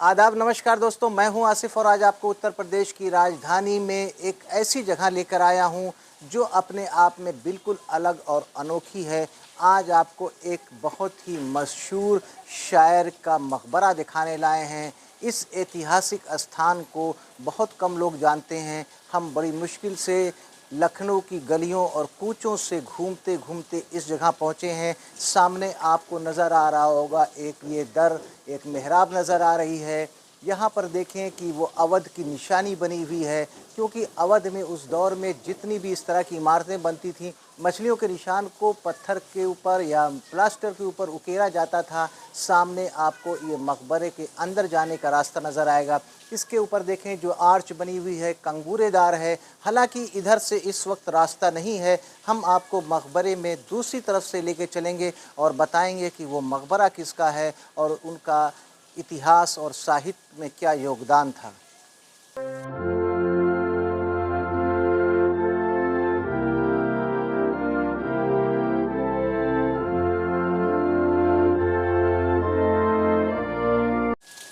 आदाब, नमस्कार दोस्तों। मैं हूं आसिफ और आज आपको उत्तर प्रदेश की राजधानी में एक ऐसी जगह लेकर आया हूं जो अपने आप में बिल्कुल अलग और अनोखी है। आज आपको एक बहुत ही मशहूर शायर का मकबरा दिखाने लाए हैं। इस ऐतिहासिक स्थान को बहुत कम लोग जानते हैं। हम बड़ी मुश्किल से लखनऊ की गलियों और कूचों से घूमते घूमते इस जगह पहुँचे हैं। सामने आपको नज़र आ रहा होगा एक ये दर, एक मेहराब नज़र आ रही है। यहाँ पर देखें कि वो अवध की निशानी बनी हुई है, क्योंकि अवध में उस दौर में जितनी भी इस तरह की इमारतें बनती थीं, मछलियों के निशान को पत्थर के ऊपर या प्लास्टर के ऊपर उकेरा जाता था। सामने आपको ये मकबरे के अंदर जाने का रास्ता नज़र आएगा। इसके ऊपर देखें जो आर्च बनी हुई है कंगूरेदार है। हालांकि इधर से इस वक्त रास्ता नहीं है। हम आपको मकबरे में दूसरी तरफ से लेके चलेंगे और बताएंगे कि वो मकबरा किसका है और उनका इतिहास और साहित्य में क्या योगदान था।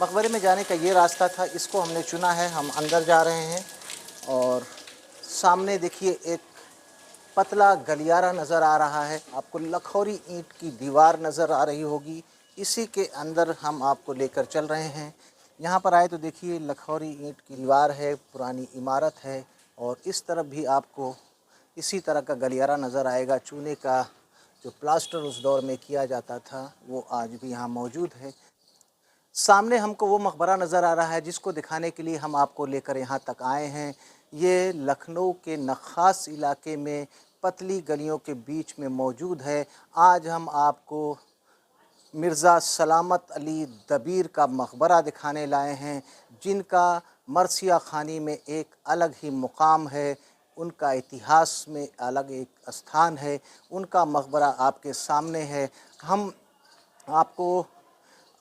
मकबरे में जाने का ये रास्ता था, इसको हमने चुना है। हम अंदर जा रहे हैं और सामने देखिए एक पतला गलियारा नज़र आ रहा है। आपको लखौरी ईंट की दीवार नज़र आ रही होगी। इसी के अंदर हम आपको लेकर चल रहे हैं। यहाँ पर आए तो देखिए लखौरी ईंट की दीवार है, पुरानी इमारत है और इस तरफ भी आपको इसी तरह का गलियारा नज़र आएगा। चूने का जो प्लास्टर उस दौर में किया जाता था वो आज भी यहाँ मौजूद है। सामने हमको वो मकबरा नज़र आ रहा है जिसको दिखाने के लिए हम आपको लेकर यहाँ तक आए हैं। ये लखनऊ के नखास इलाके में पतली गलियों के बीच में मौजूद है। आज हम आपको मिर्ज़ा सलामत अली दबीर का मकबरा दिखाने लाए हैं, जिनका मरसिया खानी में एक अलग ही मुकाम है। उनका इतिहास में अलग एक स्थान है। उनका मकबरा आपके सामने है। हम आपको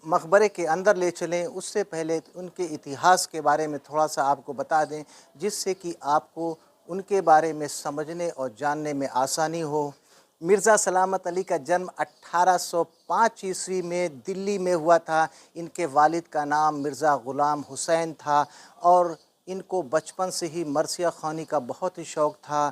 मकबरे के अंदर ले चलें, उससे पहले उनके इतिहास के बारे में थोड़ा सा आपको बता दें, जिससे कि आपको उनके बारे में समझने और जानने में आसानी हो। मिर्ज़ा सलामत अली का जन्म 1805 ईस्वी में दिल्ली में हुआ था। इनके वालिद का नाम मिर्ज़ा ग़ुलाम हुसैन था और इनको बचपन से ही मरसिया ख़ानी का बहुत ही शौक़ था।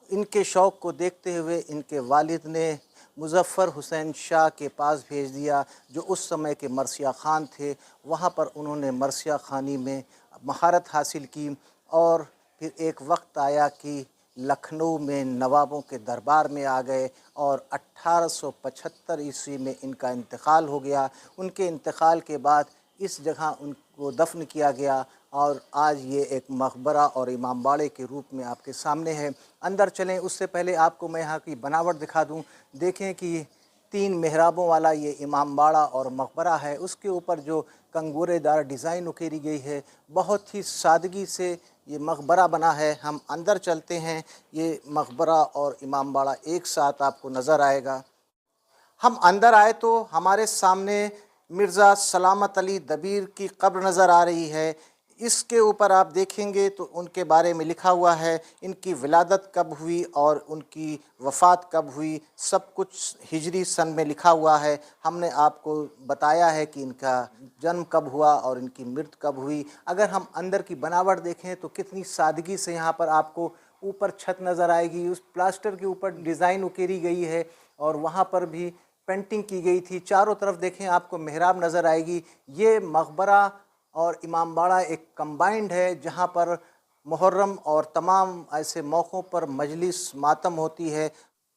इनके शौक़ को देखते हुए इनके वालिद ने मुज़फ़्फ़र हुसैन शाह के पास भेज दिया, जो उस समय के मरसिया ख़ान थे। वहाँ पर उन्होंने मरसिया ख़ानी में महारत हासिल की और फिर एक वक्त आया कि लखनऊ में नवाबों के दरबार में आ गए और 1875 ईस्वी में इनका इंतकाल हो गया। उनके इंतकाल के बाद इस जगह उनको दफन किया गया और आज ये एक मकबरा और इमामबाड़े के रूप में आपके सामने है। अंदर चलें, उससे पहले आपको मैं यहाँ की बनावट दिखा दूँ। देखें कि 3 मेहराबों वाला ये इमामबाड़ा और मकबरा है। उसके ऊपर जो कंगूरेदार डिज़ाइन उकेरी गई है, बहुत ही सादगी से ये मकबरा बना है। हम अंदर चलते हैं। ये मकबरा और इमामबाड़ा एक साथ आपको नज़र आएगा। हम अंदर आए तो हमारे सामने मिर्ज़ा सलामत अली दबीर की कब्र नज़र आ रही है। इसके ऊपर आप देखेंगे तो उनके बारे में लिखा हुआ है, इनकी विलादत कब हुई और उनकी वफ़ात कब हुई, सब कुछ हिजरी सन में लिखा हुआ है। हमने आपको बताया है कि इनका जन्म कब हुआ और इनकी मृत्यु कब हुई। अगर हम अंदर की बनावट देखें तो कितनी सादगी से यहाँ पर आपको ऊपर छत नज़र आएगी। उस प्लास्टर के ऊपर डिज़ाइन उकेरी गई है और वहाँ पर भी पेंटिंग की गई थी। चारों तरफ देखें आपको मेहराब नज़र आएगी। ये मकबरा और इमामबाड़ा एक कंबाइंड है, जहाँ पर मुहर्रम और तमाम ऐसे मौक़ों पर मजलिस मातम होती है।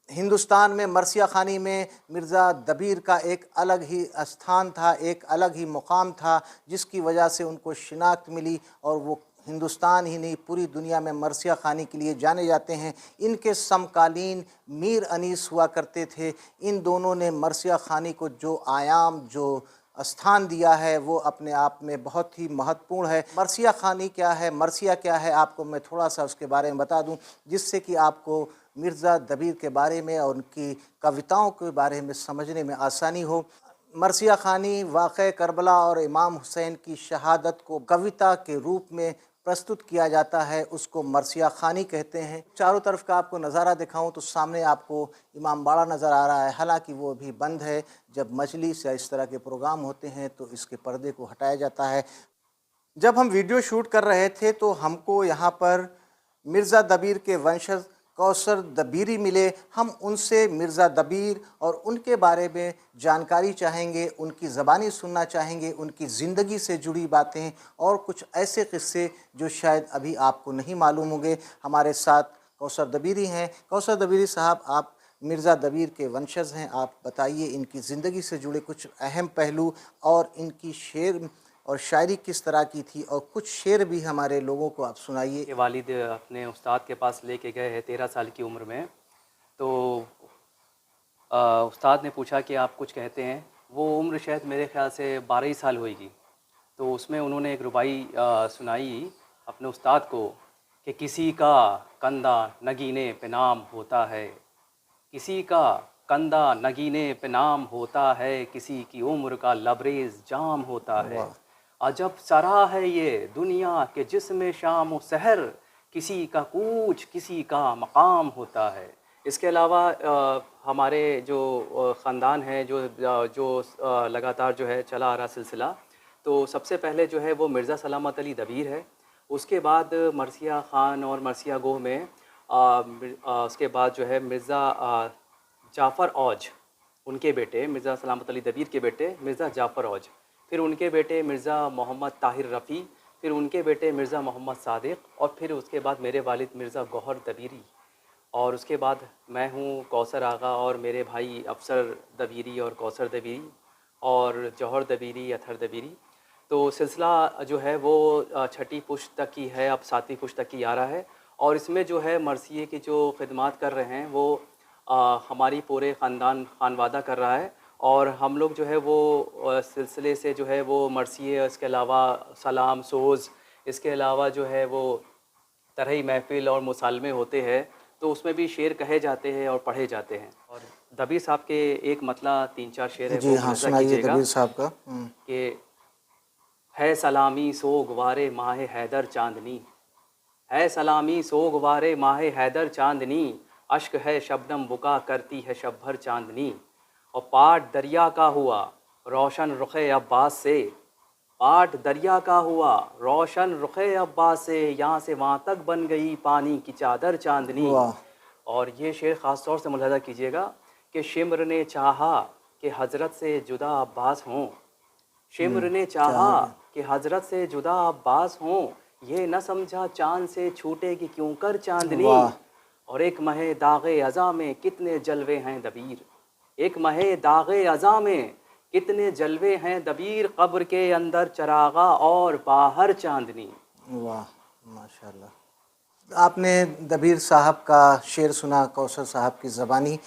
हिंदुस्तान में मरसिया ख़ानी में मिर्ज़ा दबीर का एक अलग ही स्थान था, एक अलग ही मुकाम था, जिसकी वजह से उनको शिनाख्त मिली और वो हिंदुस्तान ही नहीं पूरी दुनिया में मरसिया ख़ानी के लिए जाने जाते हैं। इनके समकालीन मीर अनीस हुआ करते थे। इन दोनों ने मरसिया ख़ानी को जो आयाम, जो स्थान दिया है, वो अपने आप में बहुत ही महत्वपूर्ण है। मरसिया ख़ानी क्या है, मरसिया क्या है, आपको मैं थोड़ा सा उसके बारे में बता दूं, जिससे कि आपको मिर्ज़ा दबीर के बारे में और उनकी कविताओं के बारे में समझने में आसानी हो। मरसिया ख़ानी वाक़या करबला और इमाम हुसैन की शहादत को कविता के रूप में प्रस्तुत किया जाता है उसको मरसिया खानी कहते हैं। चारों तरफ का आपको नज़ारा दिखाऊं तो सामने आपको इमाम बाड़ा नज़र आ रहा है, हालांकि वो भी बंद है। जब मजलिस या इस तरह के प्रोग्राम होते हैं तो इसके पर्दे को हटाया जाता है। जब हम वीडियो शूट कर रहे थे तो हमको यहाँ पर मिर्ज़ा दबीर के वंशज कौसर दबीरी मिले। हम उनसे मिर्ज़ा दबीर और उनके बारे में जानकारी चाहेंगे, उनकी ज़बानी सुनना चाहेंगे, उनकी ज़िंदगी से जुड़ी बातें और कुछ ऐसे क़िस्से जो शायद अभी आपको नहीं मालूम होंगे। हमारे साथ कौसर दबीरी हैं। कौसर दबीरी साहब, आप मिर्ज़ा दबीर के वंशज हैं, आप बताइए इनकी ज़िंदगी से जुड़े कुछ अहम पहलू और इनकी शेर और शायरी किस तरह की थी, और कुछ शेर भी हमारे लोगों को आप सुनाइए। के वालिद अपने उस्ताद के पास लेके गए हैं 13 साल की उम्र में। तो उस्ताद ने पूछा कि आप कुछ कहते हैं। वो उम्र शायद मेरे ख़्याल से 12 ही साल होएगी। तो उसमें उन्होंने एक रुबाई सुनाई अपने उस्ताद को कि किसी का कंधा नगीने पे नाम होता है, किसी का कंधा नगीने पे नाम होता है, किसी की उम्र का लबरेज जाम होता है। अजब सरा है ये दुनिया के जिसमें शाम व सहर, किसी का कूच किसी का मकाम होता है। इसके अलावा हमारे जो ख़ानदान है, जो लगातार जो है चला आ रहा सिलसिला, तो सबसे पहले जो है वो मिर्ज़ा सलामत अली दबीर है। उसके बाद मरसिया ख़ान और मरसिया गोह में उसके बाद जो है मिर्ज़ा जाफ़र औज, उनके बेटे मिर्ज़ा सलामत अली दबीर के बेटे मिर्ज़ा जाफ़र औज, फिर उनके बेटे मिर्ज़ा मोहम्मद ताहिर रफ़ी, फिर उनके बेटे मिर्ज़ा मोहम्मद सादिक़, और फिर उसके बाद मेरे वालिद मिर्ज़ा गौहर दबीरी, और उसके बाद मैं हूँ कौसर आगा और मेरे भाई अफसर दबीरी और कौसर दबीरी और जौहर दबीरी, अथर दबीरी। तो सिलसिला जो है वो छठी पुश्त तक की है, अब 7वीं पुश्त तक की आ रहा है। और इसमें जो है मरसिए की जो खिदमात कर रहे हैं वो हमारी पूरे ख़ानदान खानवादा कर रहा है। और हम लोग जो है वो सिलसिले से जो है वो मरसिए, इसके अलावा सलाम सोज़, इसके अलावा जो है वो तरही महफ़िल और मुसालमे होते हैं, तो उसमें भी शेर कहे जाते हैं और पढ़े जाते हैं। और दबीर साहब के एक मतला 3-4 शेर है, जी वो हाँ, मुलाज़ा सुनाइए कीजिएगा दबीर साहब का। कि है सलामी सोगवारे माहे हैदर चांदनी, है सलामी सोगवारे माहे हैदर चांदनी, अश्क है शबनम बुका करती है शब भर चांदनी। और पाट दरिया का हुआ रोशन रुखे अब्बास से, पाट दरिया का हुआ रोशन रुखे अब्बास से, यहाँ से वहाँ तक बन गई पानी की चादर चांदनी। वाह। और ये शेर ख़ास तौर से मुलाज़ा कीजिएगा कि शिम्र ने चाहा कि हज़रत से जुदा अब्बास हों, शिम्र ने क्या चाहा हो गया? कि हज़रत से जुदा अब्बास हों, ये न समझा चाँद से छूटेगी क्यों कर चांदनी। वाह। और एक महे दाग़े अज़ा में कितने जलवे हैं दबीर, एक महे दाग़े अज़ा में कितने जलवे हैं दबीर, कब्र के अंदर चरागा और बाहर चांदनी। वाह, माशाल्लाह। आपने दबीर साहब का शेर सुना, कौसर साहब की ज़बानी।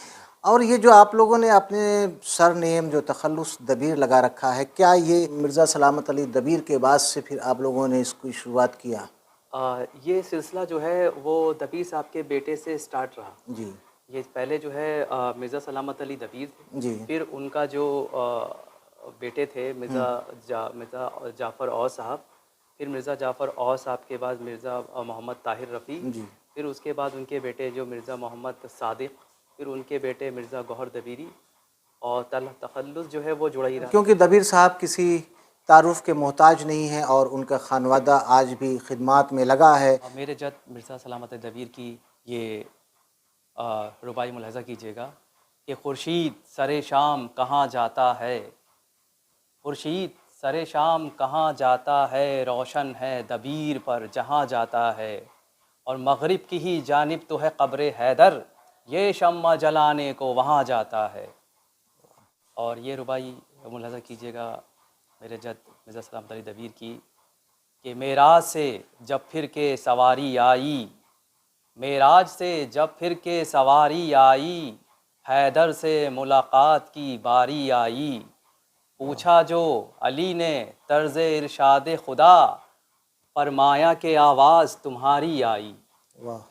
और ये जो आप लोगों ने अपने सर नेम जो तखल्लुस दबीर लगा रखा है, क्या ये मिर्ज़ा सलामत अली दबीर के बाद से फिर आप लोगों ने इसकी शुरुआत किया? ये सिलसिला जो है वो दबीर साहब के बेटे से स्टार्ट रहा। जी ये पहले जो है मिर्ज़ा सलामत अली दबीर थे, जी। फिर उनका जो बेटे थे मिर्ज़ा जाफ़र औस साहब, फिर मिर्ज़ा जाफ़र औस साहब के बाद मिर्ज़ा मोहम्मद ताहिर रफ़ी, जी। फिर उसके बाद उनके बेटे जो मिर्ज़ा मोहम्मद सादिक़, फिर उनके बेटे मिर्ज़ा गौहर दबीरी, और तखल्लुस जो है वो जुड़ा ही रहा। क्योंकि दबीर साहब किसी तारुफ़ के मोहताज नहीं हैं और उनका खानवादा आज भी खिदमात में लगा है। मेरे जद मिर्ज़ा सलामत दबीर की ये रुबाई मुलाज़ा कीजिएगा कि खुर्शीद सरे शाम कहाँ जाता है, खुर्शीद सरे शाम कहाँ जाता है, रोशन है दबीर पर जहाँ जाता है, और मग़रिब की ही जानिब तो है क़ब्र हैदर, ये शम्मा जलाने को वहाँ जाता है। और ये रुबाई मुलाज़ा कीजिएगा मेरे जद मिर्ज़ा सलामत अली दबीर की कि मेराज से जब फिर के सवारी आई, मेराज से जब फिर के सवारी आई, हैदर से मुलाकात की बारी आई, पूछा जो अली ने तर्ज़ इरशाद खुदा, फरमाया के आवाज़ तुम्हारी आई। वाह।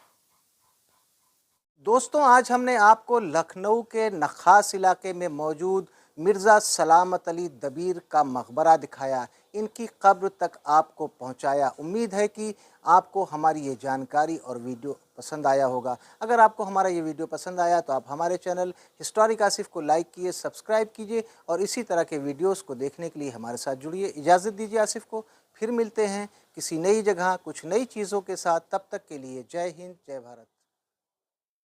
दोस्तों, आज हमने आपको लखनऊ के नखास इलाके में मौजूद मिर्ज़ा सलामत अली दबीर का मकबरा दिखाया, इनकी कब्र तक आपको पहुंचाया। उम्मीद है कि आपको हमारी ये जानकारी और वीडियो पसंद आया होगा। अगर आपको हमारा ये वीडियो पसंद आया तो आप हमारे चैनल हिस्टोरिक आसिफ को लाइक कीजिए, सब्सक्राइब कीजिए और इसी तरह के वीडियोस को देखने के लिए हमारे साथ जुड़िए। इजाज़त दीजिए आसिफ को, फिर मिलते हैं किसी नई जगह कुछ नई चीज़ों के साथ। तब तक के लिए जय हिंद, जय भारत।